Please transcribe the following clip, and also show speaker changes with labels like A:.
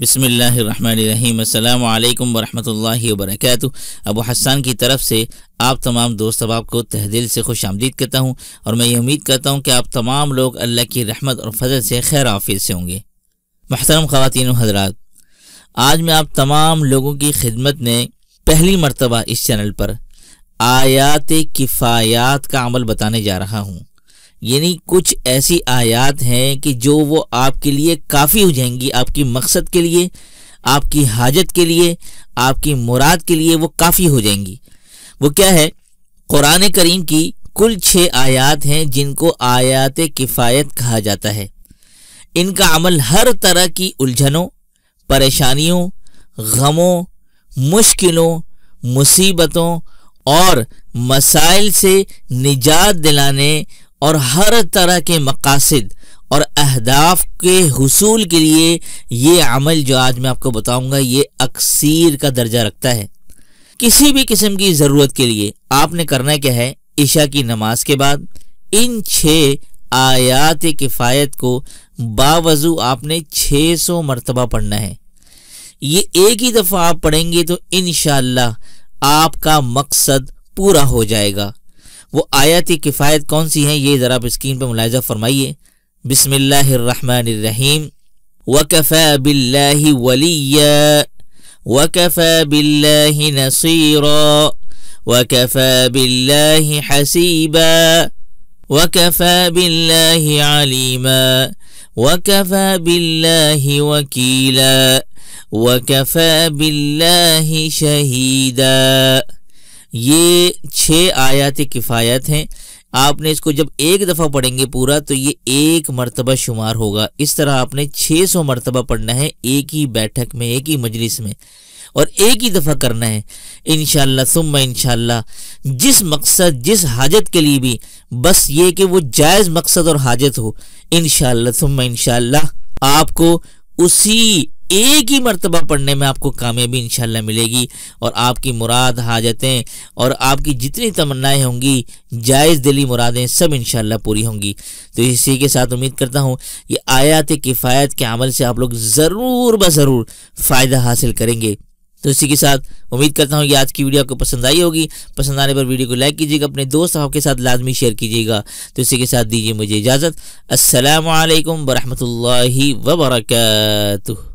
A: بسم اللہ الرحمن الرحیم۔ السلام علیکم ورحمۃ اللہ وبرکاتہ۔ ابو حسان کی طرف سے آپ تمام دوست احباب کو تہ دل سے خوش آمدید کرتا ہوں، اور میں یہ امید کرتا ہوں کہ آپ تمام لوگ اللہ کی رحمت اور فضل سے خیر عافیت سے ہوں گے۔ محترم خواتین و حضرات، آج میں آپ تمام لوگوں کی خدمت میں پہلی مرتبہ اس چینل پر آیات کفایات کا عمل بتانے جا رہا ہوں، یعنی کچھ ایسی آیات ہیں کہ جو وہ آپ کے لیے کافی ہو جائیں گی، آپ کی مقصد کے لیے، آپ کی حاجت کے لیے، آپ کی مراد کے لیے وہ کافی ہو جائیں گی۔ وہ کیا ہے؟ قرآن کریم کی کل 6 آیات ہیں جن کو آیات کفایت کہا جاتا ہے۔ ان کا عمل ہر طرح کی الجھنوں، پریشانیوں، غموں، مشکلوں، مصیبتوں اور مسائل سے نجات دلانے اور ہر طرح کے مقاصد اور اہداف کے حصول کے لیے یہ عمل جو آج میں آپ کو بتاؤں گا یہ اکثیر کا درجہ رکھتا ہے۔ کسی بھی قسم کی ضرورت کے لیے آپ نے کرنا کیا ہے؟ عشاء کی نماز کے بعد ان 6 آیات کفایت کو باوضو آپ نے 600 مرتبہ پڑھنا ہے۔ یہ ایک ہی دفعہ آپ پڑھیں گے تو انشاءاللہ آپ کا مقصد پورا ہو جائے گا۔ وہ آیات کفایت کون سی ہیں یہ ذرا آپ اسکرین پہ ملاحظہ فرمائیے۔ بسم اللہ الرحمن الرحیم۔ وَكَفَى بِاللَّهِ وَلِيًّا وَكَفَى بِاللَّهِ نَصِيرًا وَكَفَى بِاللَّهِ حَسِيبًا وَكَفَى بِاللَّهِ عَلِيمًا وَكَفَى بِاللَّهِ وَكِيلًا وَكَفَى بِاللَّهِ شَهِيدًا۔ یہ 6 آیات کفایت ہیں۔ آپ نے اس کو جب ایک دفعہ پڑھیں گے پورا تو یہ ایک مرتبہ شمار ہوگا۔ اس طرح آپ نے 600 مرتبہ پڑھنا ہے، ایک ہی بیٹھک میں، ایک ہی مجلس میں، اور ایک ہی دفعہ کرنا ہے انشاءاللہ ثم انشاءاللہ۔ جس مقصد، جس حاجت کے لیے بھی، بس یہ کہ وہ جائز مقصد اور حاجت ہو، انشاءاللہ ثم انشاءاللہ آپ کو اسی ایک ہی مرتبہ پڑھنے میں آپ کو کامیابی انشاءاللہ ملے گی، اور آپ کی مراد، حاجتیں اور آپ کی جتنی تمنائیں ہوں گی، جائز دلی مرادیں سب انشاءاللہ پوری ہوں گی۔ تو اسی کے ساتھ امید کرتا ہوں یہ آیات کفایت کے عمل سے آپ لوگ ضرور بضرور فائدہ حاصل کریں گے۔ تو اسی کے ساتھ امید کرتا ہوں یہ آج کی ویڈیو آپ کو پسند آئی ہوگی۔ پسند آنے پر ویڈیو کو لائک کیجیے گا، اپنے دوست صاحب کے ساتھ لازمی شیئر کیجیے گا۔ تو اسی کے ساتھ دیجیے مجھے اجازت۔ السلام علیکم ورحمۃ اللہ وبرکاتہ۔